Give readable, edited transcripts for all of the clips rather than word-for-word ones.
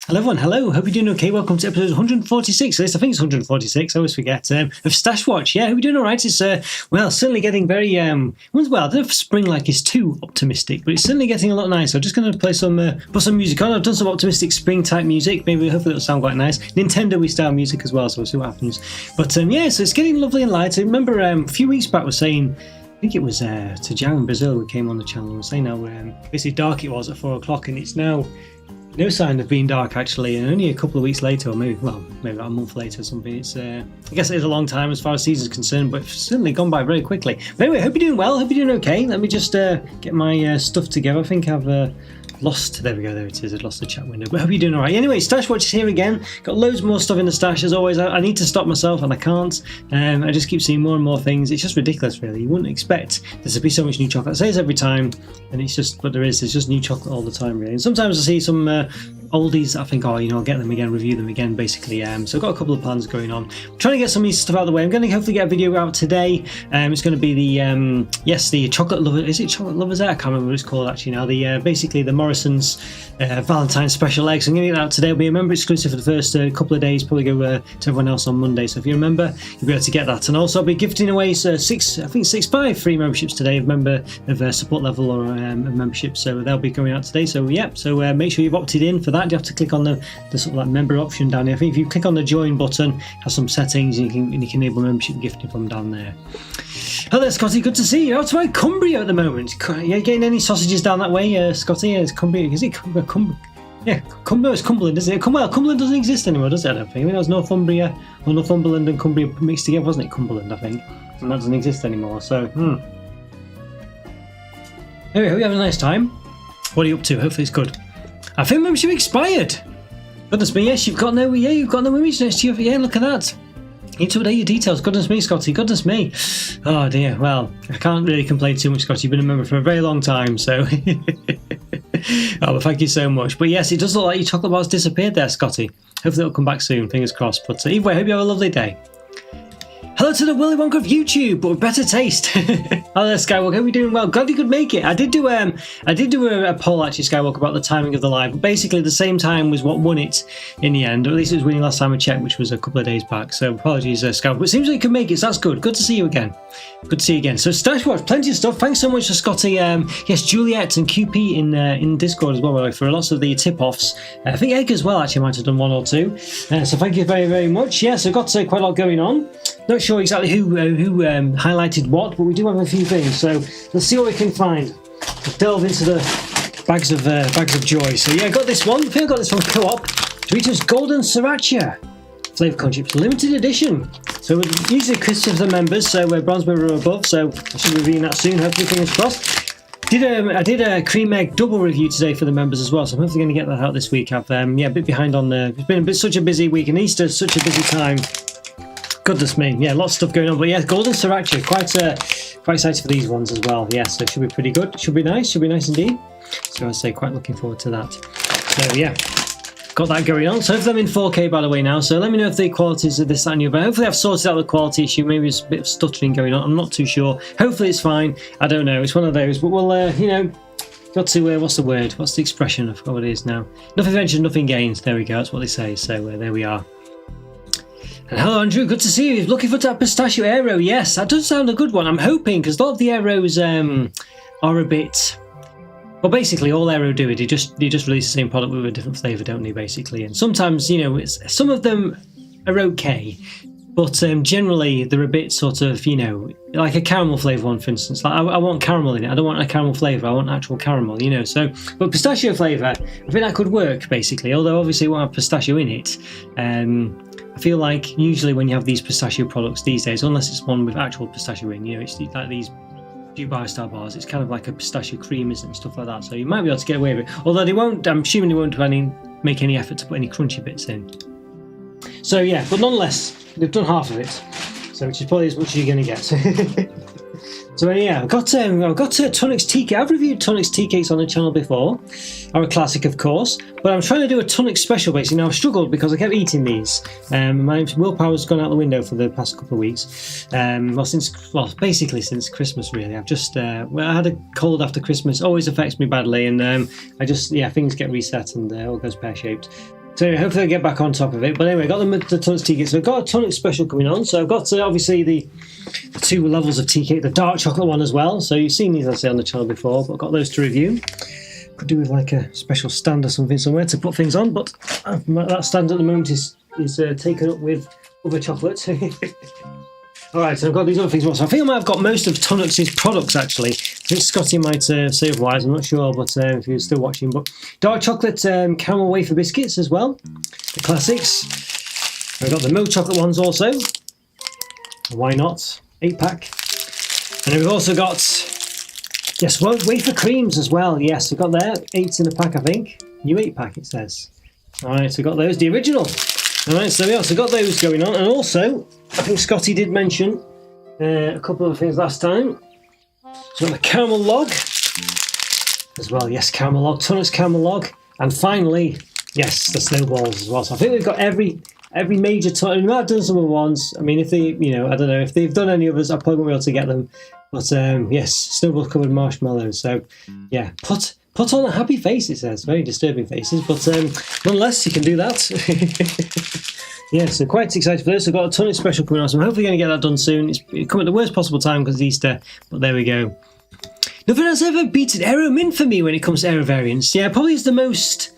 Hello everyone, hello, hope you're doing okay. Welcome to episode 146, at least I think it's 146, I always forget, of Stash Watch. Yeah, hope you're doing alright. It's, certainly getting very, I don't know if spring like is too optimistic, but it's certainly getting a lot nicer. I'm just going to play put some music on. I've done some optimistic spring type music, hopefully it'll sound quite nice. Nintendo-y style music as well, so we'll see what happens. But so it's getting lovely and light. I remember a few weeks back I was saying, I think it was to Jao in Brazil who came on the channel and was saying how basically dark it was at 4 o'clock, and it's now no sign of being dark actually, and only a couple of weeks later, or maybe about a month later or something. It's I guess it is a long time as far as season's concerned, but it's certainly gone by very quickly. But anyway, hope you're doing well, hope you're doing okay. Let me just get my stuff together. I think I've lost, there we go, there it is, I've lost the chat window, but I hope you're doing alright. Anyway, Stash Watch is here again, got loads more stuff in the stash as always. I need to stop myself and I can't. I just keep seeing more and more things. It's just ridiculous really. You wouldn't expect there to be so much new chocolate. I say this every time, and it's just what there is. There's just new chocolate all the time really. And sometimes I see some oldies, I think, I'll get them again, review them again basically. So I've got a couple of plans going on. I'm trying to get some of these stuff out of the way. I'm going to hopefully get a video out today. It's going to be the chocolate lover, is it chocolate lovers there? I can't remember what it's called actually now. The basically the Morrison's Valentine's special eggs. I'm going to get that out today. It'll be a member exclusive for the first couple of days, probably go to everyone else on Monday. So if you remember, you'll be able to get that. And also I'll be gifting away five free memberships today of support level or a membership. So they'll be going out today. So yeah, so make sure you've opted in for that. You have to click on the sort of like member option down here. I think if you click on the join button, it has some settings and you can enable membership gifting from down there. Hello Scotty, good to see you. Out to Cumbria at the moment. You getting any sausages down that way, Scotty? It's Cumbria. Is it Cumbria? Yeah, it's Cumberland, isn't it? Well, Cumberland doesn't exist anymore, does it? I don't think. I mean, that was Northumbria, or Northumberland and Cumbria mixed together, wasn't it? Cumberland, I think. And that doesn't exist anymore, so, Anyway, hope you have a nice time. What are you up to? Hopefully it's good. I think membership expired. Goodness me, yes, you've got no image next to you. Yeah, look at that. You need to update your details. Goodness me, Scotty. Goodness me. Oh dear. Well, I can't really complain too much, Scotty. You've been a member for a very long time, so. Well, thank you so much. But yes, it does look like your chocolate bar's disappeared there, Scotty. Hopefully it'll come back soon. Fingers crossed. But either way, I hope you have a lovely day. Hello to the Willy Wonka of YouTube, but with better taste. Hello, Skywalker. Hope you're doing well. Glad you could make it. I did do a poll actually, Skywalker, about the timing of the live. But basically, the same time was what won it in the end. Or at least it was winning last time I checked, which was a couple of days back. So apologies, Skywalker. But it seems like you can make it, so that's good. Good to see you again. Good to see you again. So Stash Watch, plenty of stuff. Thanks so much to Scotty. Yes, Juliet and QP in Discord as well, by the way, for lots of the tip-offs. I think Egg as well actually might have done one or two. So thank you very, very much. Yes, I've got quite a lot going on. Not sure exactly who highlighted what, but we do have a few things. So let's see what we can find. Let's delve into the bags of joy. So yeah, I got this one. I think I got this from Co-op. Doritos Golden Sriracha Flavor Corn Chips, limited edition. So we're usually Christmas for the members, so we're bronze member or above. So I should be reviewing that soon. Hopefully, fingers crossed. I did a cream egg double review today for the members as well, so I'm hopefully going to get that out this week. I've a bit behind on the. It's been such a busy week, and Easter's such a busy time. Goodness me, yeah, lots of stuff going on. But yeah, Golden Sriracha, quite excited for these ones as well. Yeah, so it should be pretty good. Should be nice indeed. So I'd say quite looking forward to that. So yeah, got that going on. So hopefully I'm in 4K by the way now. So let me know if the qualities of this and new. But hopefully I've sorted out the quality issue. Maybe there's a bit of stuttering going on. I'm not too sure. Hopefully it's fine. I don't know. It's one of those. But we'll, got to, what's the word? What's the expression? I forgot what it is now. Nothing ventured, nothing gained. There we go. That's what they say. So there we are. And hello Andrew, good to see you. Looking for that pistachio aero? Yes, that does sound a good one. I'm hoping, because a lot of the aeros are a bit. Well, basically, all aero do it. They just release the same product with a different flavour, don't they? Basically, and sometimes some of them are okay, but generally they're a bit sort of like a caramel flavour one, for instance. Like I want caramel in it. I don't want a caramel flavour. I want actual caramel. So but pistachio flavour, I think that could work basically. Although obviously it won't have pistachio in it. I feel like usually when you have these pistachio products these days, unless it's one with actual pistachio in, it's like these Dubai style bars, it's kind of like a pistachio cream, isn't it, and stuff like that. So you might be able to get away with it. Although they won't, I'm assuming they won't make any effort to put any crunchy bits in. So yeah, but nonetheless, they've done half of it. So which is probably as much as you're going to get. So yeah, I've got Tunnocks tea cake. I've reviewed Tunnocks tea cakes on the channel before, are a classic of course, but I'm trying to do a Tunnocks special basically. Now I've struggled because I kept eating these. My willpower's gone out the window for the past couple of weeks. Basically since Christmas really. I've just I had a cold after Christmas, always affects me badly, and things get reset and all goes pear-shaped. So anyway, hopefully I get back on top of it. But anyway, I got the Tonics tea cake. So I've got a Tonic special coming on. So I've got obviously the 2 levels of tea cake, the dark chocolate one as well. So you've seen these, I say, on the channel before, but I've got those to review. Could do with like a special stand or something somewhere to put things on, but that stand at the moment is taken up with other chocolate. Alright, so I've got these other things. So I think I might have got most of Tonics' products actually. I think Scotty might say otherwise, I'm not sure, but if you're still watching. But dark chocolate caramel wafer biscuits as well, the classics. I've got the milk chocolate ones also. Why not? 8-pack. And then we've also got, yes, wafer creams as well. Yes, we've got there, 8 in a pack, I think. New 8-pack, it says. Alright, so we've got those, the original. Alright, so we also got those going on. And also, I think Scotty did mention a couple of things last time. So the caramel log as well. Yes, caramel log, Tonics caramel log. And finally, yes, the snowballs as well. So I think we've got every major Tonic. We might have done some other ones. I mean, if they, I don't know, if they've done any others, I probably won't be able to get them. But yes, snowball covered marshmallows. So yeah, put on a happy face, it says. Very disturbing faces, but nonetheless, you can do that. Yeah, so quite excited for this. I've got a Tonic special coming on, so I'm hopefully going to get that done soon. It's coming at the worst possible time because it's Easter, but there we go. Nothing has ever beaten Aero Mint for me when it comes to Aero variants. Yeah, probably is the most...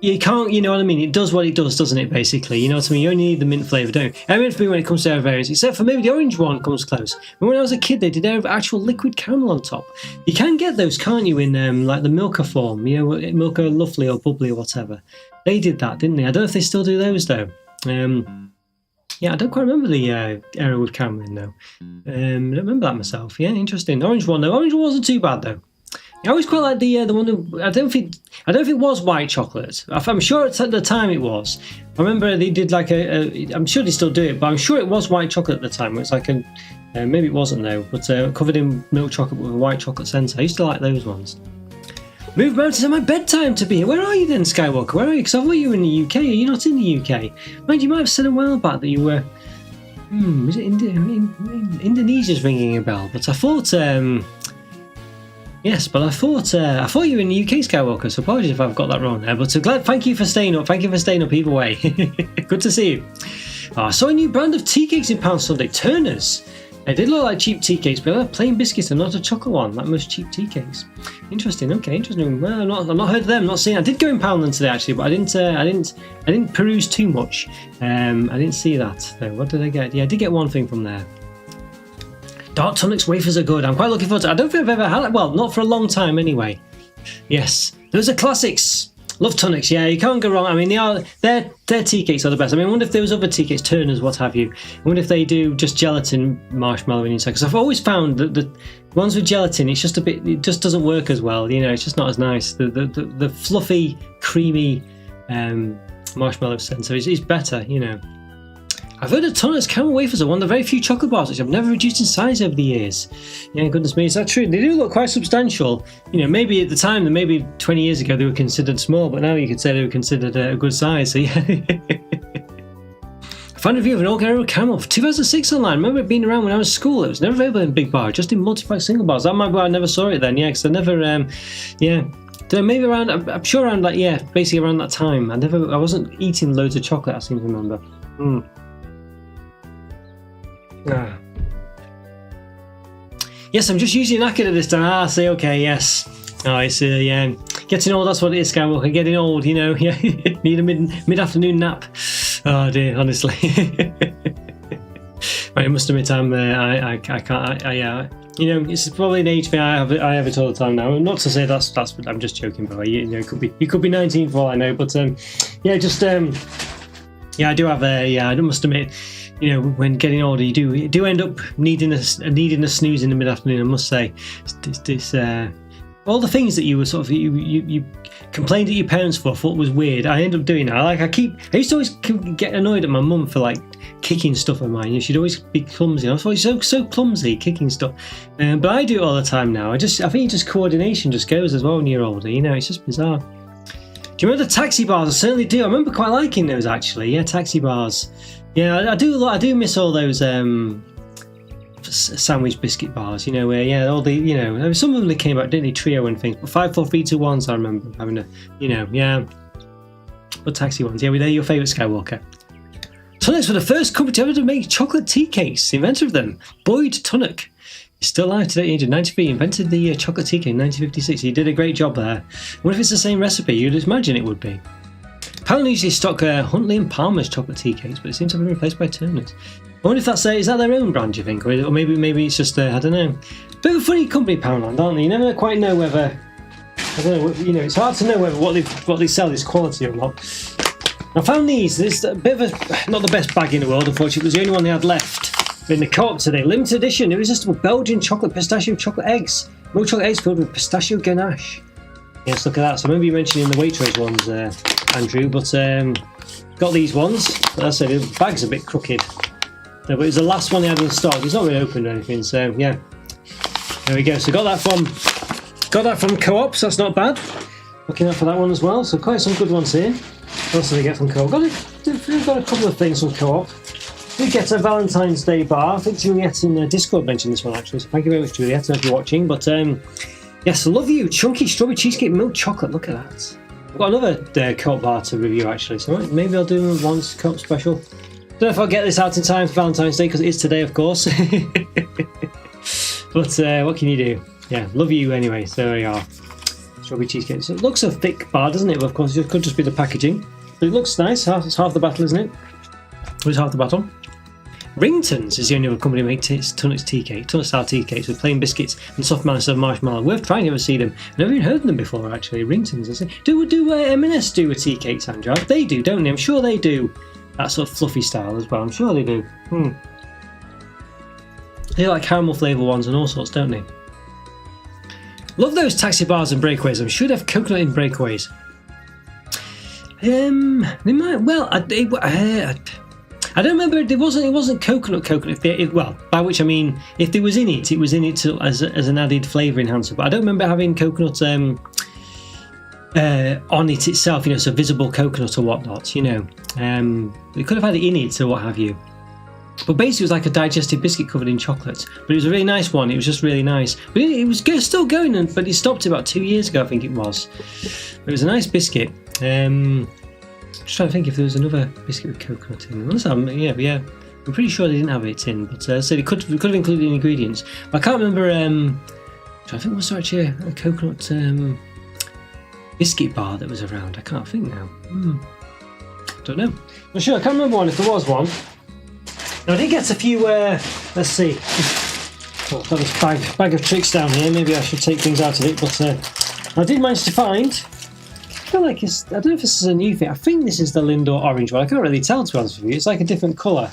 You can't, you know what I mean? It does what it does, doesn't it, basically? You know what I mean? You only need the mint flavour, don't you? Aero Mint for me when it comes to Aero variants, except for maybe the orange one comes close. But when I was a kid, they did actual liquid caramel on top. You can get those, can't you, in like the Milka form, you know, Milka Lovely or Bubbly or whatever. They did that, didn't they? I don't know if they still do those, though. Yeah, I don't quite remember the Aero with caramel in, though. I don't remember that myself. Yeah, interesting. Orange one, though. Orange one wasn't too bad, though. I always quite like the one that, I don't think it was white chocolate. I'm sure at the time it was. I remember they did like I'm sure they still do it, but I'm sure it was white chocolate at the time. It's like maybe it wasn't though, but covered in milk chocolate with a white chocolate centre. I used to like those ones. Move mountains at my bedtime to be here. Where are you then, Skywalker? Where are you? Because I thought you were in the UK. Are you not in the UK? Mind you might have said a while back that you were. Is it Indonesia's ringing a bell? But I thought. Yes, but I thought you were in the UK, Skywalker, so apologies if I've got that wrong there. But thank you for staying up. Thank you for staying up either way. Good to see you. I saw a new brand of tea cakes in Pound Sunday, Turner's. They did look like cheap tea cakes, but they're plain biscuits and not a chocolate one, like most cheap tea cakes. Interesting. Okay, interesting. Well, I've not heard of them. Not seen. I did go in Poundland today actually, but I didn't peruse too much. I didn't see that though. What did I get? Yeah, I did get one thing from there. Dark Tonics wafers are good. I'm quite looking forward to it. I don't think I've ever had it. Well, not for a long time anyway. Yes. Those are classics. Love Tonics. Yeah, you can't go wrong. I mean, their tea cakes are the best. I mean, I wonder if there was other tea cakes, Turner's, what have you. I wonder if they do just gelatin marshmallow inside. Because I've always found that the ones with gelatin, it's just it just doesn't work as well. You know, it's just not as nice. The fluffy, creamy marshmallow centre is better, you know. I've heard of Tonics caramel wafers are one of the very few chocolate bars which have never reduced in size over the years. Yeah, goodness me, is that true? They do look quite substantial. You know, maybe at the time, maybe 20 years ago, they were considered small, but now you could say they were considered a good size. So yeah. I found a review of an Organo caramel for 2006 online. I remember it being around when I was at school. It was never available in big bar, just in multi-pack single bars. That might be why I never saw it then. Yeah, because I never, maybe around. I'm sure around basically around that time. I wasn't eating loads of chocolate. I seem to remember. Yes, I'm just usually knackered at this time. Say okay, yes. Oh, it's yeah. Getting old, that's what it is, Skywalker. Getting old, you know. Yeah, need a mid-afternoon nap. Oh dear, honestly. Right, I must admit, I can't. You know, it's probably an age thing. I have it all the time now. Not to say that's. I'm just joking, but you know, you could be 19 for all I know. But yeah, just yeah, I do have I must admit. You know, when getting older, you do end up needing a snooze in the mid-afternoon. I must say, this all the things that you were sort of you complained at your parents for, thought was weird. I end up doing that. Like I used to always get annoyed at my mum for like kicking stuff at mine. You know, she'd always be clumsy. I thought you're so clumsy kicking stuff. But I do it all the time now. I think just coordination just goes as well when you're older. You know, it's just bizarre. Do you remember the taxi bars? I certainly do. I remember quite liking those actually. Yeah, taxi bars. Yeah, I do miss all those sandwich biscuit bars, you know, where all the, you know, some of them they came out, didn't they, trio and things, but 5 4 3 2 1s I remember having a, you know, yeah. What taxi ones? Yeah, they're your favourite Skywalker. Tunnocks were the first company ever to make chocolate tea cakes. The inventor of them, Boyd Tunnock, is still alive today at the age of 93. He invented the chocolate tea cake in 1956. He did a great job there. I wonder if it's the same recipe. You'd imagine it would be. Apparently usually stock Huntley and Palmer's chocolate tea cakes, but it seems to have been replaced by Turner's. I wonder if that's is that their own brand, do you think? Or maybe it's just, I don't know. Bit of a funny company, Poundland, aren't they? You never quite know whether, I don't know, it's hard to know whether what they sell is quality or not. I found these. This is a bit of a, not the best bag in the world, unfortunately. It was the only one they had left in the co-op today. Limited edition, irresistible Belgian chocolate pistachio chocolate eggs. Milk chocolate eggs filled with pistachio ganache. Yes, look at that. So I remember you mentioning the Waitrose ones, Andrew, but got these ones. As I said, the bag's a bit crooked. No, but it was the last one they had in stock. It's not really opened or anything, so yeah. There we go. So got that from co-op, so that's not bad. Looking out for that one as well. So quite some good ones here. What else did I get from co-op? Got a couple of things from co-op. We get a Valentine's Day bar. I think Juliet in Discord mentioned this one actually, so thank you very much, Juliet. I don't know if you're watching, but yes, I love you. Chunky strawberry cheesecake milk chocolate. Look at that. I've got another co-op bar to review actually, so maybe I'll do once co-op special. Don't know if I'll get this out in time for Valentine's Day because it is today, of course. But what can you do? Yeah, love you anyway. So there we are. Strawberry cheesecake. So it looks a thick bar, doesn't it? But of course, it could just be the packaging. But it looks nice. It's half the battle, isn't it? It's half the battle. Ringtons is the only other company that makes Tunnock's tea cake, Tunnock style tea cakes with plain biscuits and soft malice of marshmallow. Worth trying. Never see them. Never even heard of them before actually. Ringtons. I say. Do M&S do a tea cake, Sandra? They do, don't they? I'm sure they do. That sort of fluffy style as well. I'm sure they do. They like caramel flavour ones and all sorts, don't they? Love those taxi bars and breakaways. I'm sure they have coconut in breakaways. They might. Well, I don't remember. It wasn't coconut. Well, by which I mean, if there was in it, it was in it as an added flavour enhancer. But I don't remember having coconut on it itself. You know, so visible coconut or whatnot. You know, we could have had it in it or what have you. But basically, it was like a digestive biscuit covered in chocolate. But it was a really nice one. It was just really nice. But it was still going, but it stopped about 2 years ago, I think it was. But it was a nice biscuit. Just trying to think if there was another biscuit with coconut in. Yeah. I'm pretty sure they didn't have it in. But so they could have included the ingredients. But I can't remember. I think was there actually a coconut biscuit bar that was around. I can't think now. Don't know. Not sure. I can't remember one if there was one. Now I did get a few, let's see, got this bag of tricks down here, maybe I should take things out of it, but I did manage to find, I feel like I don't know if this is a new thing, I think this is the Lindor orange one, I can't really tell to be honest with you, it's like a different colour.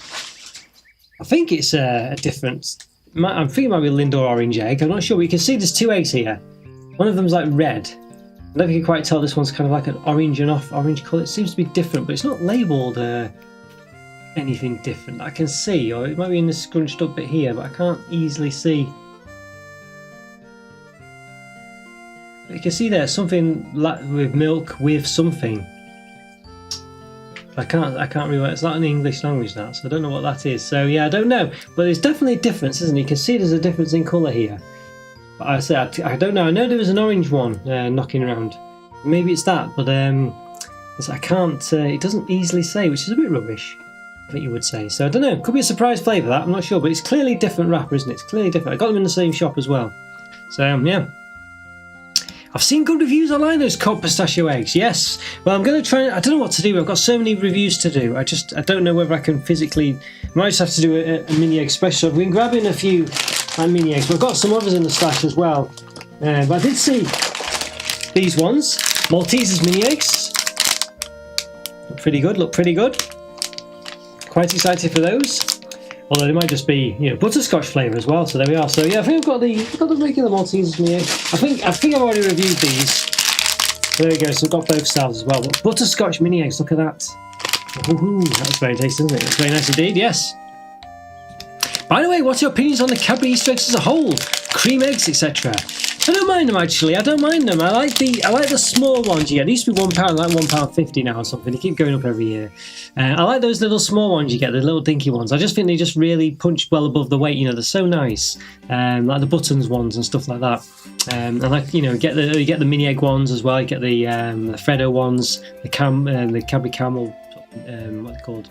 I think it's a different, I'm thinking it might be a Lindor orange egg, I'm not sure, but you can see there's two eggs here. One of them's like red, I don't know if you can quite tell this one's kind of like an orange and off orange colour, it seems to be different, but it's not labelled anything different I can see, or it might be in the scrunched up bit here, but I can't easily see. You can see there's something like with milk with something. I can't really. It's not an English language that, so I don't know what that is. So yeah, I don't know, but there's definitely a difference, isn't it? You can see there's a difference in colour here. But I say I don't know. I know there was an orange one knocking around. Maybe it's that, but I can't. It doesn't easily say, which is a bit rubbish. I think you would say. So I don't know, could be a surprise flavour that, I'm not sure, but it's clearly a different wrapper, isn't it? It's clearly different. I got them in the same shop as well. So yeah. I've seen good reviews online, those cold pistachio eggs, yes. Well, I'm going to try, I don't know what to do, I've got so many reviews to do. I don't know whether I can physically, I might just have to do a mini egg special. I've been grabbing a few mini eggs, but I've got some others in the stash as well. But I did see these ones, Maltesers mini eggs. Look pretty good. Quite excited for those, although they might just be, you know, butterscotch flavour as well. So there we are. So yeah, I think I've got the regular Maltesers mini egg. I think I've already reviewed these. There we go. So we've got both styles as well. But butterscotch mini eggs. Look at that. Ooh, that's very tasty, isn't it? That's very nice indeed. Yes. By the way, what's your opinions on the Cadbury Easter eggs as a whole? Cream eggs, etc. I don't mind them actually. I don't mind them. I like the small ones. Yeah, they used to be £1, like £1.50 now or something. They keep going up every year. I like those little small ones you get, the little dinky ones. I just think they just really punch well above the weight. You know, they're so nice. Like the buttons ones and stuff like that. And like, you know, you get the mini egg ones as well. You get the Freddo ones, the Cadbury Camel. What are they called?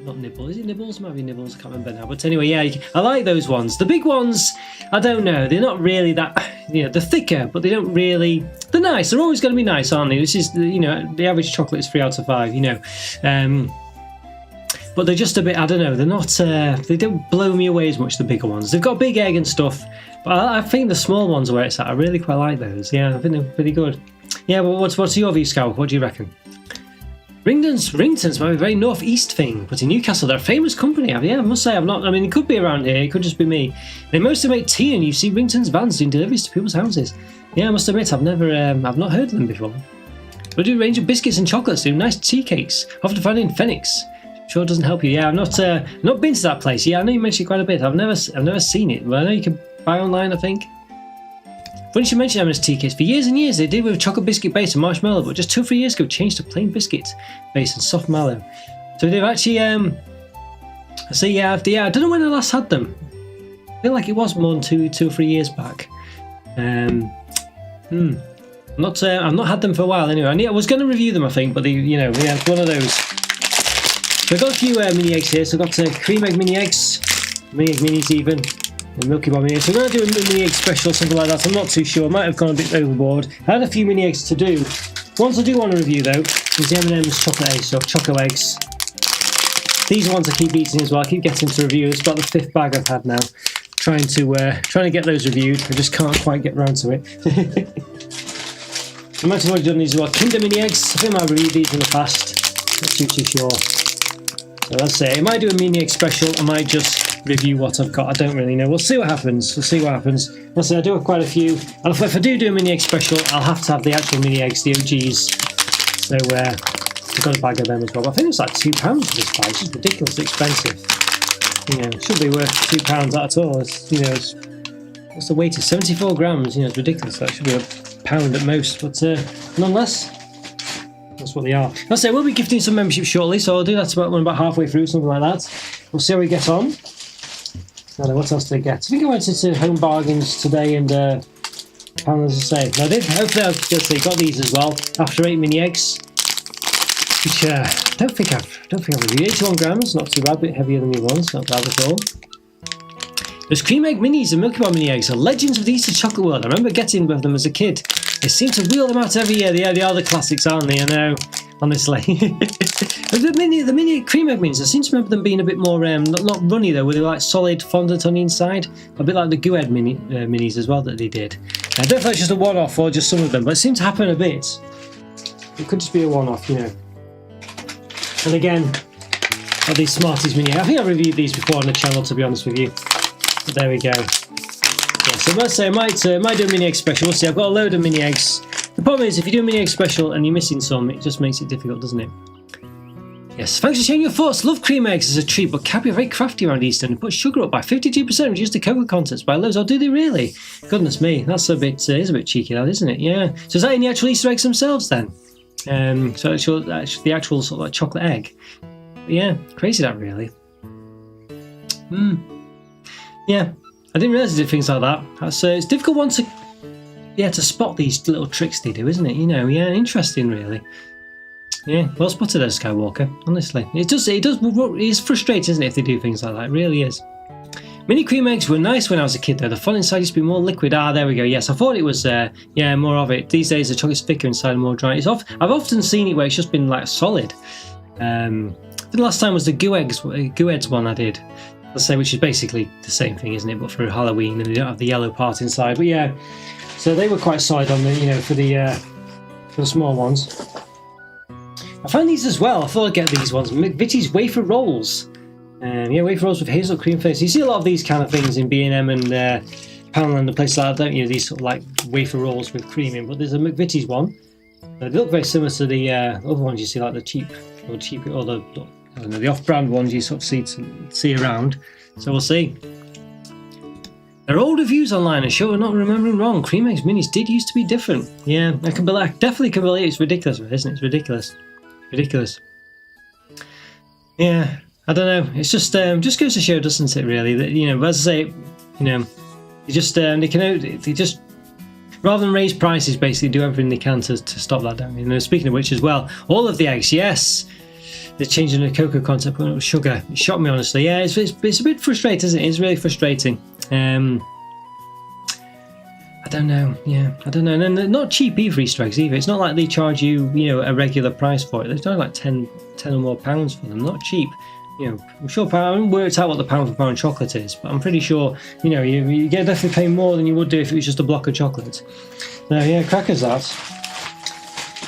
Not nibble. Is it nibbles? Might be nibbles. I can't remember now. But anyway, yeah, I like those ones. The big ones, I don't know. They're not really that. You know, they're thicker, but they don't really. They're nice. They're always going to be nice, aren't they? This is, you know, the average chocolate is 3 out of 5. You know, but they're just a bit. I don't know. They're not. They don't blow me away as much. The bigger ones. They've got big egg and stuff, but I think the small ones are where it's at. I really quite like those. Yeah, I think they're pretty good. Yeah, but what's your view, Scout? What do you reckon? Ringtons might be a very northeast thing, but in Newcastle they're a famous company. Yeah, I must say I've not. I mean, it could be around here. It could just be me. They mostly make tea, and you see Ringtons vans doing deliveries to people's houses. Yeah, I must admit I've not heard of them before. They do a range of biscuits and chocolates. Do nice tea cakes, often found in Phoenix. Sure doesn't help you. Yeah, I've not been to that place. Yeah, I know you mentioned it quite a bit. I've never seen it, but I know you can buy online, I think. Funny you mention M&S tea kits. For years and years, they did with a chocolate biscuit base and marshmallow, but just 2 or 3 years ago, changed to plain biscuit base and soft mallow. So they've actually, I don't know when I last had them. I feel like it was more than two or 3 years back. I've not had them for a while anyway. I was going to review them, I think, but it's one of those. So I've got a few mini eggs here. So I've got cream egg mini eggs, mini egg minis even. The Milky Bar mini eggs. So I'm going to do a mini egg special or something like that. I'm not too sure. I might have gone a bit overboard. I had a few mini eggs to do. Ones I do want to review though is the M&M's chocolate eggs, so Choco eggs. These ones I keep eating as well. I keep getting to review. It's about the 5th bag I've had now. Trying to get those reviewed. I just can't quite get round to it. I might have already done these as well. Kinder mini eggs. I think I might have reviewed these in the past. Not too sure. So let's say I might do a mini egg special. I might just review what I've got. I don't really know. We'll see what happens. Let's say I do have quite a few. And if I do a mini egg special, I'll have to have the actual mini eggs, the OGs. So I've got a bag of them as well. But I think it's like £2 for this bag. It's just ridiculously expensive. You know, it should be worth £2 at all. What's the weight? Is 74 grams. You know, it's ridiculous. That should be £1 at most. But nonetheless, that's what they are. I'll say we'll be gifting some membership shortly, so I'll do that about halfway through, something like that. We'll see how we get on. What else did I get? I think I went into Home Bargains today and found, as I say, I did. Hopefully I got these as well. After 8 mini eggs, which I don't think I've reviewed. 81 grams, not too bad, a bit heavier than the ones, not bad at all. Those cream egg minis and Milky Bar mini eggs are legends of the Easter chocolate world. I remember getting with them as a kid. They seem to wheel them out every year. They are the classics, aren't they? I know, honestly. the mini cream egg minis, I seem to remember them being a bit more, not runny though, were they like solid fondant on the inside? A bit like the Goo Egg minis as well that they did. I don't know if that's just a one-off or just some of them, but it seemed to happen a bit. It could just be a one-off, you know. And again, these Smarties mini. I think I reviewed these before on the channel, to be honest with you. But there we go. Yeah, so let's say I might do a mini egg special. We'll see. I've got a load of mini eggs. The problem is, if you do a mini egg special and you're missing some, it just makes it difficult, doesn't it? Yes, thanks for sharing your thoughts. Love cream eggs as a treat, but Cadbury are very crafty around Easter and put sugar up by 52%, reduce the cocoa contents by loads. Oh, do they really? Goodness me, that's a bit is a bit cheeky, that, isn't it? Yeah. So is that in the actual Easter eggs themselves then? So the actual sort of like chocolate egg. But yeah, crazy that really. Yeah, I didn't realise they did things like that. It's a difficult one to spot these little tricks they do, isn't it? You know, yeah, interesting really. Yeah, well spotted there, Skywalker. Honestly, it's frustrating, isn't it, if they do things like that? It really is. Mini cream eggs were nice when I was a kid, though. The fun inside used to be more liquid. Ah, there we go. Yes, I thought it was. More of it. These days, the chocolate's thicker inside and more dry. I've often seen it where it's just been like solid. The last time was the Goo Eggs one I did. Let's say, which is basically the same thing, isn't it? But for Halloween, and they don't have the yellow part inside. But yeah, so they were quite solid on the, for the small ones. I found these as well. I thought I'd get these ones. McVitie's wafer rolls. Wafer rolls with hazel cream flakes. You see a lot of these kind of things in B&M and Poundland and places like that, don't you? These sort of like wafer rolls with cream in. But there's a McVitie's one. They look very similar to the other ones you see, like the the off-brand ones you sort of see around. So we'll see. There are old reviews online and show we're not remembering wrong. Cream eggs minis did used to be different. Yeah, I definitely can believe it's ridiculous, isn't it? It's ridiculous. Ridiculous. Yeah, I don't know. It's just goes to show, doesn't it? Really, that as I say, they just rather than raise prices, basically do everything they can to stop that down. Speaking of which, as well, all of the eggs, yes, they're changing the cocoa content, putting up sugar. It shocked me, honestly. Yeah, it's a bit frustrating, isn't it? It's really frustrating. I don't know. Yeah, I don't know. And they're not cheap either, Easter eggs either. It's not like they charge you, a regular price for it. They're only like 10 or more pounds for them. Not cheap. I'm sure I haven't worked out what the pound for pound chocolate is, but I'm pretty sure, you get definitely pay more than you would do if it was just a block of chocolate. So yeah, crackers that.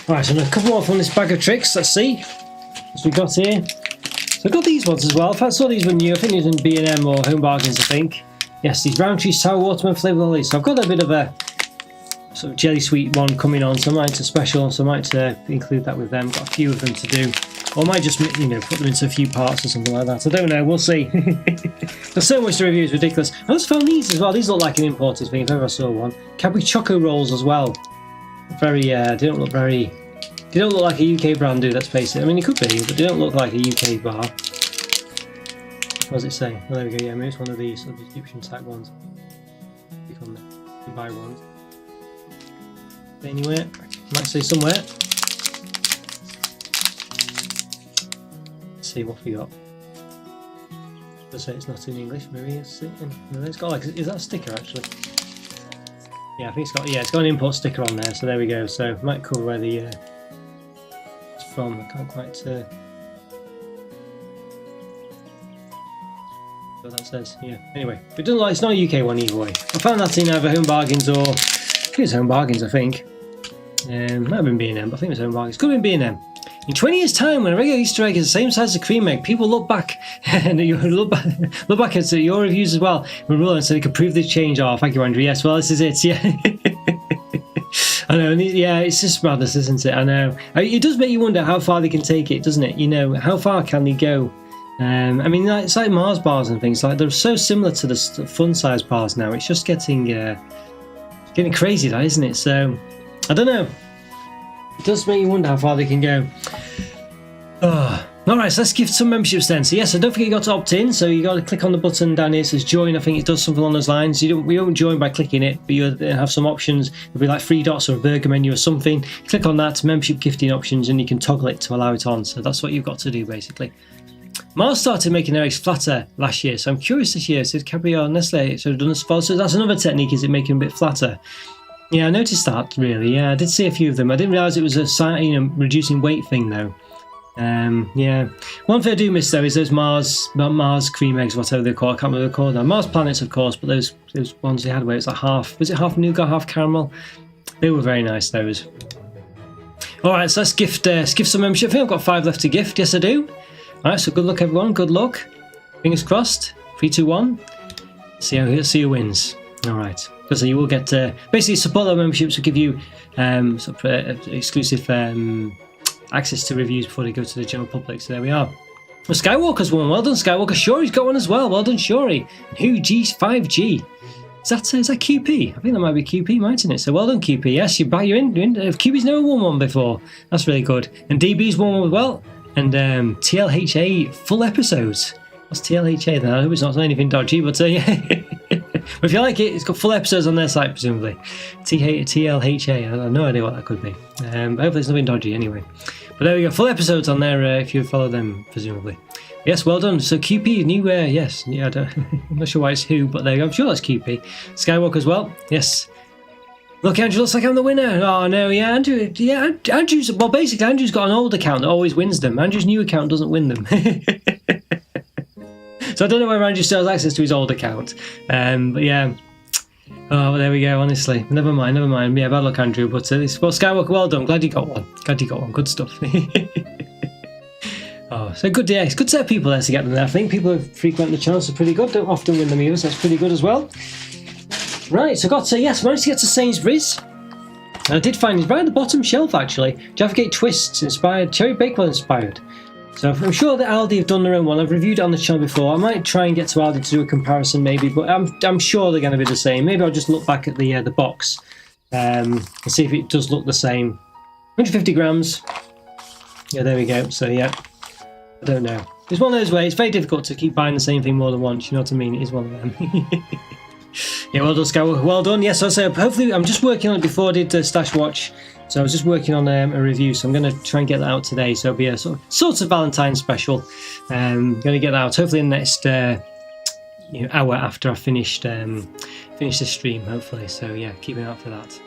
Right, so a couple more from this bag of tricks. Let's see what we got here. So I got these ones as well. I saw these were new. I think these were in B&M or Home Bargains, I think. Yes, these Roundtree sour watermelon flavoured lollies. So I've got a bit of a sort of jelly sweet one coming on, so I might special, so I might include that with them. Got a few of them to do. Or I might just, put them into a few parts or something like that. I don't know, we'll see. There's so much to review, it's ridiculous. I just found these as well. These look like an imported thing, if ever I saw one. Cadbury Choco Rolls as well. Very, they don't look like a UK brand, do, let's face it. I mean, it could be, but they don't look like a UK bar. What does it say? Oh, there we go, yeah, maybe it's one of these Egyptian type ones. Click on there, you can buy ones. Anywhere, might say somewhere. See what we got. Let's say it's not in English. Maybe it's got like, is that a sticker actually? Yeah, I think it's got an import sticker on there. So there we go. So it might cover where the it's from. I can't quite what that says. Yeah. Anyway, but it doesn't like, it's not a UK one either way. I found that in either Home Bargains or I think it's Home Bargains. I think might have been B&M, but I think it was Home Bargains. Could have been B&M. In 20 years' time, when a regular Easter egg is the same size as a cream egg, people look back and look back at your reviews as well. And so they can prove this change. Oh, thank you, Andrew. Yes, well, this is it. Yeah, I know. Yeah, it's just madness, isn't it? I know. It does make you wonder how far they can take it, doesn't it? How far can they go? I mean, it's like Mars bars and things. Like they're so similar to the fun size bars now. It's just getting crazy, that isn't it? So I don't know. It does make you wonder how far they can go. Alright, so let's give some memberships then. So yes, so don't forget you got to opt in. So you got to click on the button down here. It says join. I think it does something along those lines. We don't join by clicking it, but you have some options. It'll be like 3 dots or a burger menu or something. Click on that, membership gifting options, and you can toggle it to allow it on. So that's what you've got to do basically. Mars started making their eggs flatter last year, so I'm curious this year. So Cadbury or Nestle sort of done this before. So that's another technique, is it making them a bit flatter? Yeah, I noticed that, really. Yeah, I did see a few of them. I didn't realise it was a reducing weight thing, though. Yeah. One thing I do miss, though, is those Mars cream eggs, whatever they're called. I can't remember what they're called now. Mars Planets, of course, but those ones they had where it's like half nougat, half caramel? They were very nice, those. Alright, so let's gift some membership. I think I've got 5 left to gift. Yes, I do. Alright, so good luck, everyone. Good luck. Fingers crossed. 3, 2, 1. See who wins. Alright. Because you will get basically support our memberships will give you exclusive access to reviews before they go to the general public. So there we are. Well, Skywalker's won. Well done, Skywalker. Shuri's got one as well. Well done, Shuri. Who G5G? Is that QP? I think that might be QP, mightn't it? So well done, QP. Yes, you're in. QP's never won one before. That's really good. And DB's won one as well. And TLHA full episodes. What's TLHA then? I hope it's not anything dodgy, but yeah. But if you like it, it's got full episodes on their site, presumably. TLHA, I have no idea what that could be. Hopefully it's nothing dodgy anyway. But there we go, full episodes on there if you follow them, presumably. Yes, well done. So QP, new, yes. Yeah, I'm not sure why it's who, but there you go. I'm sure that's QP. Skywalker as well, yes. Look, Andrew, looks like I'm the winner. Oh, no, yeah, Andrew. Yeah, Andrew's, well, basically, Andrew's got an old account that always wins them. Andrew's new account doesn't win them. So I don't know whether Andrew still has access to his old account. But yeah. Oh, well, there we go, honestly. Never mind. Yeah, bad luck, Andrew. But Skywalker, well done. Glad you got one. Good stuff. Oh, so good day. It's a good set of people there to get them there. I think people who frequent the channel are pretty good. Don't often win them either, so that's pretty good as well. Right, so I got to, managed to get to Sainsbury's. And I did find it right at the bottom shelf, actually. Jaffa Cake Twists inspired, Cherry Bakewell inspired. So I'm sure that Aldi have done their own one. I've reviewed it on the channel before. I might try and get to Aldi to do a comparison maybe, but I'm sure they're going to be the same. Maybe I'll just look back at the box and see if it does look the same. 150 grams. Yeah, there we go. So yeah, I don't know. It's one of those ways. It's very difficult to keep buying the same thing more than once. You know what I mean? It is one of them. Yeah, well done, Scout. Well done. Yes, I say hopefully I'm just working on it before I did Stash Watch. So I was just working on a review, so I'm going to try and get that out today. So it'll be a sort of Valentine's special. Going to get that out hopefully in the next hour after I've finished the stream, hopefully. So yeah, keep an eye out for that.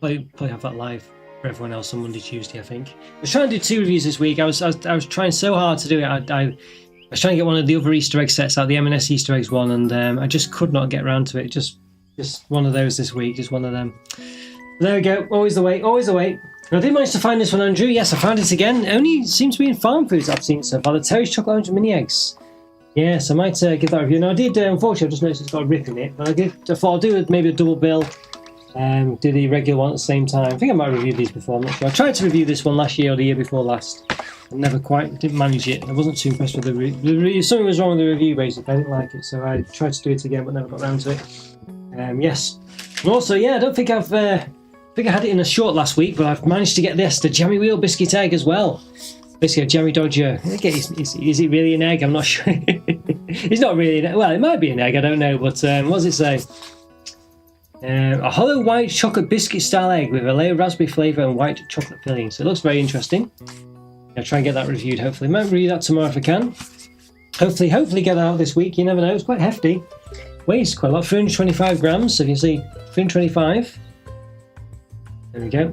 Probably have that live for everyone else on Monday, Tuesday, I think. I was trying to do 2 reviews this week. I was trying so hard to do it. I was trying to get one of the other Easter egg sets out, the M&S Easter eggs one, and I just could not get around to it. Just one of those this week, just one of them. There we go. Always the way. Always the way. I did manage to find this one, Andrew. Yes, I found it again. It only seems to be in farm foods I've seen so far. The Terry's Chocolate Orange Mini Eggs. Yes, I might give that a review. Now, I did, unfortunately, I just noticed it's got a rip in it. But I thought I'll do maybe a double bill. Do the regular one at the same time. I think I might have reviewed these before. I'm not sure. I tried to review this one last year or the year before last. I never quite didn't manage it. I wasn't too impressed with the review. Something was wrong with the review, basically. I didn't like it. So I tried to do it again, but never got around to it. Yes. And also, yeah, I don't think I had it in a short last week, but I've managed to get this, the Jammy Wheel Biscuit Egg as well. Basically a Jammy Dodger. Is it really an egg? I'm not sure. It's not really an egg. Well, it might be an egg, I don't know. But what does it say? A hollow white chocolate biscuit style egg with a layer of raspberry flavour and white chocolate filling. So it looks very interesting. I'll try and get that reviewed, hopefully. Might read that tomorrow if I can. Hopefully get that out this week. You never know. It's quite hefty. Weighs quite a lot. 325 grams. So if you see 325. There we go.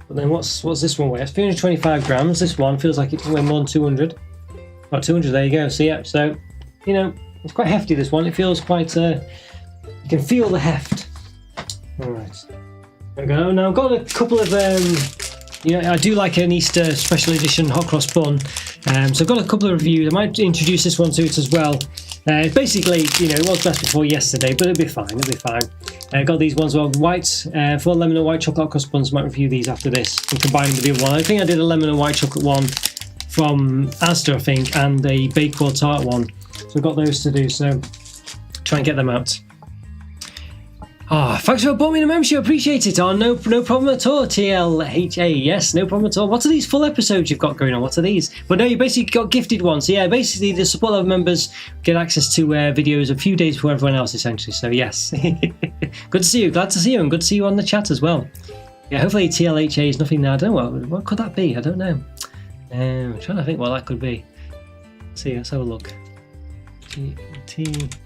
But then what's this one weigh? It's 325 grams. This one feels like it can weigh more than 200. About 200, there you go. So yeah, so, you know, it's quite hefty, this one. It feels quite, you can feel the heft. Alright. There we go. Now I've got a couple of, I do like an Easter special edition hot cross bun. So I've got a couple of reviews. I might introduce this one to it as well. Basically, it was best before yesterday, but it'll be fine. I've got these ones, well, white, 4 lemon and white chocolate crust buns. Might review these after this and combine them with the other one. I think I did a lemon and white chocolate one from Asda, I think, and a Bakewell tart one. So I've got those to do, so try and get them out. Thanks for buying me the membership, appreciate it. No problem at all, TLHA. Yes, no problem at all. What are these full episodes you've got going on? What are these? But no, you basically got gifted ones. So yeah, basically the support level members get access to videos a few days before everyone else, essentially. So yes, good to see you. Glad to see you, and good to see you on the chat as well. Yeah, hopefully TLHA is nothing now. I don't know what could that be. I don't know. I'm trying to think what that could be. Let's see. Let's have a look. TLHA.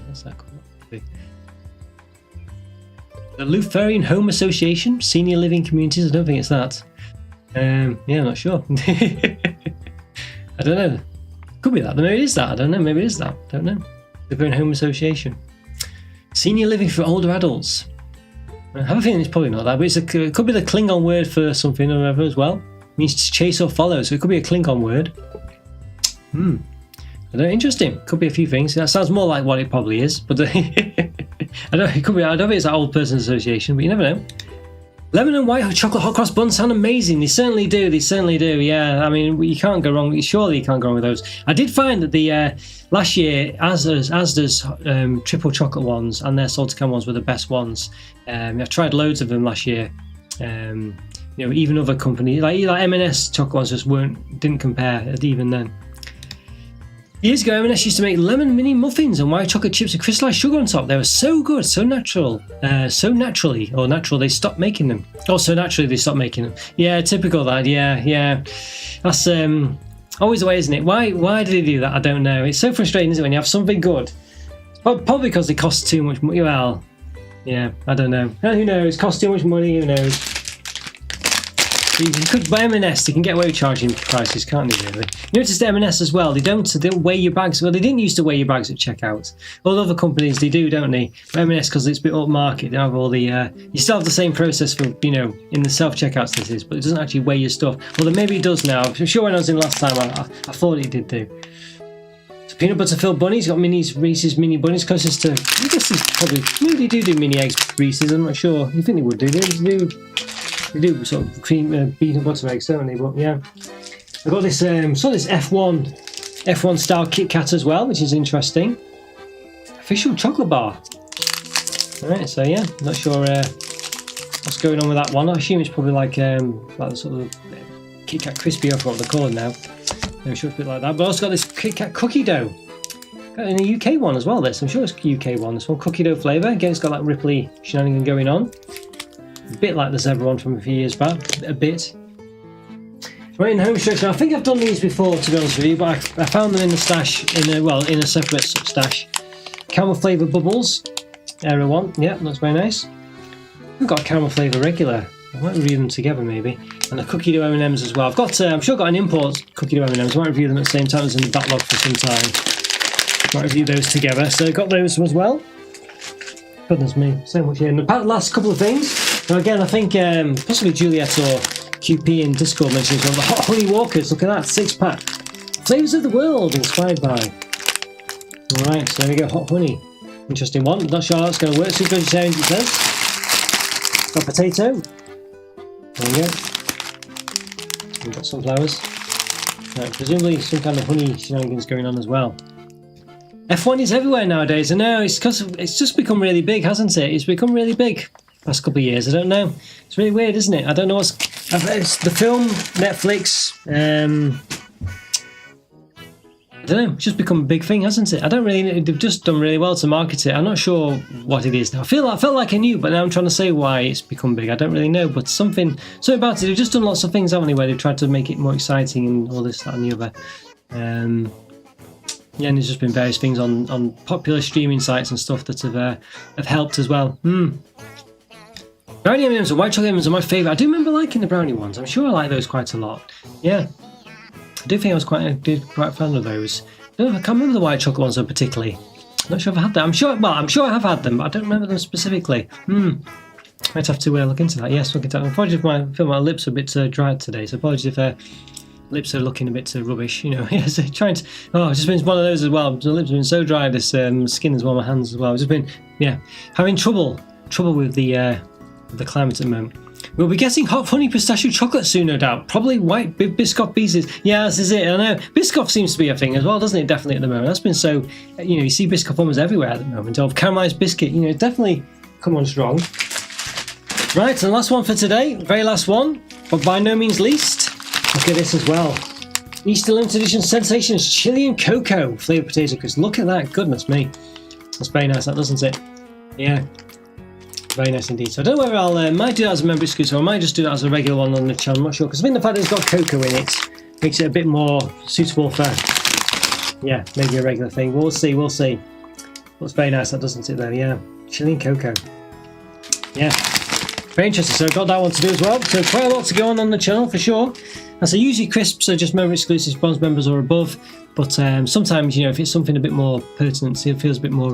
What's that called? The Lutherian Home Association, Senior Living Communities. I don't think it's that. Yeah, I'm not sure. I don't know. Could be that. Maybe it is that. I don't know. Maybe it is that. Don't know. Lutherian Home Association, Senior Living for Older Adults. I have a feeling it's probably not that, but it could be the Klingon word for something or other as well. It means to chase or follow, so it could be a Klingon word. I don't know, interesting. Could be a few things. That sounds more like what it probably is, but I don't. It could be. I don't think it's that old person's association, but you never know. Lemon and white chocolate hot cross buns sound amazing. They certainly do. They certainly do. Yeah, I mean, you can't go wrong. Surely you can't go wrong with those. I did find that the last year Asda's triple chocolate ones and their salted caramel ones were the best ones. I've tried loads of them last year. Even other companies like M&S chocolate ones just didn't compare even then. Years ago, M&S used to make lemon mini muffins and white chocolate chips with crystallized sugar on top. They were so good, so natural, they stopped making them. Oh, so naturally they stopped making them. Yeah, typical that. Yeah. That's always the way, isn't it? Why did they do that? I don't know. It's so frustrating, isn't it, when you have something good? Probably because they cost too much money. Well, yeah, I don't know. Who knows? Cost too much money. Who knows? You could buy M&S, they can get away with charging prices, can't they, really? You notice the M&S as well, they don't weigh your bags. Well, they didn't used to weigh your bags at checkout. All the other companies, they do, don't they? But M&S, because it's a bit upmarket, they have all the... you still have the same process for, in the self-checkouts this is, but it doesn't actually weigh your stuff. Well, maybe it does now. I'm sure when I was in last time, I thought it did do. So peanut butter filled bunnies, got Reese's mini bunnies, closest to... I guess it's probably... Maybe they do mini eggs, Reese's, I'm not sure. You think they would do? They do sort of cream peanut butter eggs, don't they? But yeah. I've got this this F1 style Kit Kat as well, which is interesting. Official chocolate bar. Alright, so yeah, not sure what's going on with that one. I assume it's probably like the sort of Kit Kat crispy, I forgot what they're called now. I'm sure it's a bit like that. But I also got this Kit Kat cookie dough. Got it in a UK one as well, this. I'm sure it's a UK one. This one, cookie dough flavour. Again, it's got that Ripley shenanigan going on. A bit like the Zebra one from a few years back. A bit. Right, in home stretch. Now, I think I've done these before, to be honest with you, but I found them in the stash, in a separate stash. Caramel flavour bubbles. Era one. Yeah, that's very nice. I've got a caramel flavour regular. I might review them together maybe. And a cookie dough M&Ms as well. I've got, I'm sure I've got an import cookie dough M&Ms. I might review them at the same time as in the backlog for some time. Might review those together. So I've got those as well. Goodness me, so much here. And the last couple of things. Now again, I think possibly Juliet or QP in Discord mentioned as well. The Hot Honey Walkers. Look at that, 6-pack. Flavours of the world inspired by. Alright, so there we go, hot honey. Interesting one. Not sure how that's going to work. Super vegetarian, it says. Got potato. There we go. We've got sunflowers. Right, presumably some kind of honey shenanigans going on as well. F1 is everywhere nowadays. I know, it's because it's just become really big, hasn't it? It's become really big last couple of years. I don't know. It's really weird, isn't it? I don't know what's... It's the film, Netflix, I don't know, it's just become a big thing, hasn't it? I don't really... They've just done really well to market it. I'm not sure what it is now. I felt like I knew, but now I'm trying to say why it's become big. I don't really know, but something about it. They've just done lots of things, haven't they, where they've tried to make it more exciting and all this, that and the other. Yeah, and there's just been various things on popular streaming sites and stuff that have helped as well. Brownie M&Ms and white chocolate M&Ms are my favourite. I do remember liking the brownie ones. I'm sure I like those quite a lot. Yeah, I do think I was quite a fan of those. I can't remember the white chocolate ones though particularly. I'm not sure if I had them. I'm sure I have had them, but I don't remember them specifically. Might have to look into that. Yes, look into that. Apologies if my lips are a bit dry today, so apologies if lips are looking a bit rubbish, you know. Yes, trying to. Oh, it's just been one of those as well. The lips have been so dry. This skin as well, my hands as well. I've just been having trouble with the climate at the moment. We'll be getting hot honey pistachio chocolate soon, no doubt. Probably white Biscoff pieces. Yeah, this is it. I know. Biscoff seems to be a thing as well, doesn't it? Definitely at the moment. That's been so. You see Biscoff almost everywhere at the moment. Or caramelised biscuit. Definitely come on strong. Right, and the last one for today. Very last one, but by no means least. Look at this as well. Easter Limited Edition Sensations Chili and Cocoa flavoured potato crisps. Look at that. Goodness me. That's very nice, that, doesn't it? Yeah. Very nice indeed. So I don't know whether I'll might do that as a member exclusive or I might just do that as a regular one on the channel. I'm not sure, because I think the fact that it's got cocoa in it makes it a bit more suitable for, maybe a regular thing. We'll see. Looks very nice, that, doesn't it, though? Yeah. Chili and cocoa. Yeah. Very interesting. So I've got that one to do as well. So quite a lot to go on the channel for sure. As I usually crisps are just member exclusives, bronze members or above. But sometimes, if it's something a bit more pertinent, it feels a bit more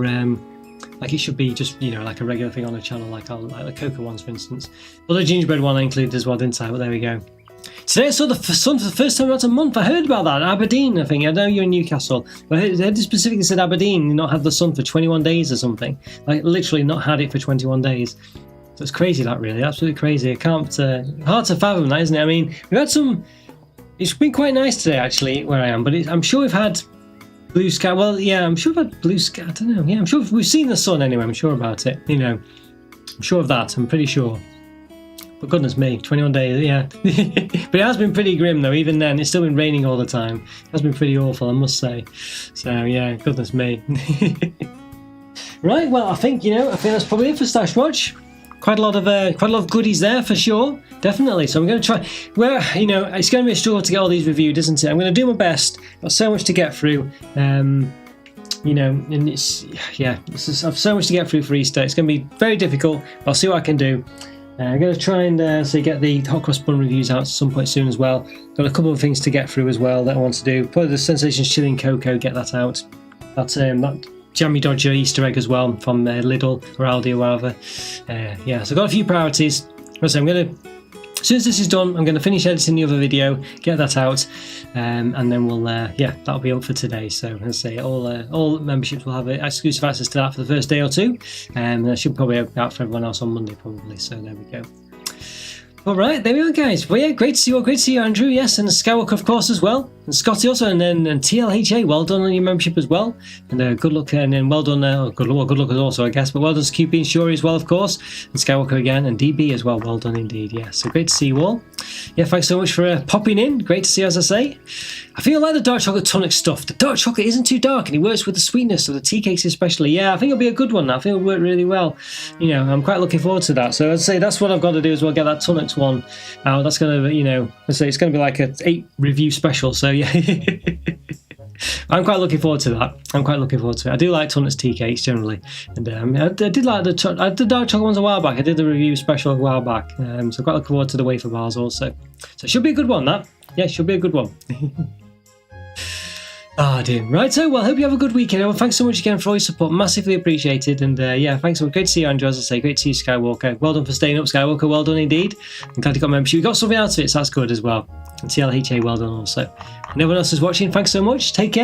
like it should be just, like a regular thing on the channel, like the cocoa ones, for instance. Well, the gingerbread one I included as well, didn't I? But there we go. Today I saw the sun for the first time in about a month. I heard about that. Aberdeen, I think. I know you're in Newcastle. But I heard specifically said Aberdeen not had the sun for 21 days or something. Like, literally not had it for 21 days. So it's crazy, that, really. Absolutely crazy. I can't... hard to fathom that, isn't it? I mean, we've had some... It's been quite nice today, actually, where I am. But I'm sure we've had blue sky. Well, yeah, I'm sure we've had blue sky. I don't know. Yeah, I'm sure we've seen the sun anyway. I'm sure about it. I'm sure of that. I'm pretty sure. But goodness me, 21 days, yeah. But it has been pretty grim, though. Even then, it's still been raining all the time. It has been pretty awful, I must say. So, yeah, goodness me. Right, well, I think that's probably it for Stash Watch. Quite a lot of goodies there for sure, definitely. So I'm going to try. Well, it's going to be a struggle to get all these reviewed, isn't it? I'm going to do my best. Got so much to get through. And I've so much to get through for Easter. It's going to be very difficult, but I'll see what I can do. I'm going to try and get the hot cross bun reviews out at some point soon as well. Got a couple of things to get through as well that I want to do. Probably the Sensations Chili and Cocoa, get that out. That Jammy Dodger Easter egg as well from Lidl or Aldi or wherever. So I've got a few priorities. So I'm going to, as soon as this is done, I'm going to finish editing the other video, get that out, and then we'll, that'll be up for today. So as I say, all memberships will have exclusive access to that for the first day or two, and that should probably be out for everyone else on Monday probably. So there we go. All right, there we are, guys. Well, yeah, great to see you all. Great to see you, Andrew. Yes, and Skywalker, of course, as well. And Scotty also, and then TLHA. Well done on your membership as well. And good luck, and then well done. Good luck also, I guess. But well done to QP and Shuri as well, of course. And Skywalker again, and DB as well. Well done indeed. Yeah, so great to see you all. Yeah, thanks so much for popping in. Great to see you, as I say. I feel like the dark chocolate tonic stuff. The dark chocolate isn't too dark, and it works with the sweetness of the tea cakes especially. Yeah, I think it'll be a good one. I think it'll work really well. You know, I'm quite looking forward to that. So I'd say that's what I've got to do as well. Get that tonics one out. That's going to, you know, let's say it's going to be like an 8 review special. So yeah, I'm quite looking forward to that. I'm quite looking forward to it. I do like tonics tea cakes generally, and I did like the dark chocolate ones a while back. I did the review special a while back, so I'm quite looking forward to the wafer bars also. So it should be a good one. That, yeah, it should be a good one. Ah, dear. Right, so, well, hope you have a good weekend. Well, thanks so much again for all your support. Massively appreciated. And yeah, thanks so much. Great to see you, Andrew, as I say. Great to see you, Skywalker. Well done for staying up, Skywalker. Well done indeed. I'm glad you got membership. You got something out of it, so that's good as well. And TLHA, well done also. And everyone else who's watching, thanks so much. Take care.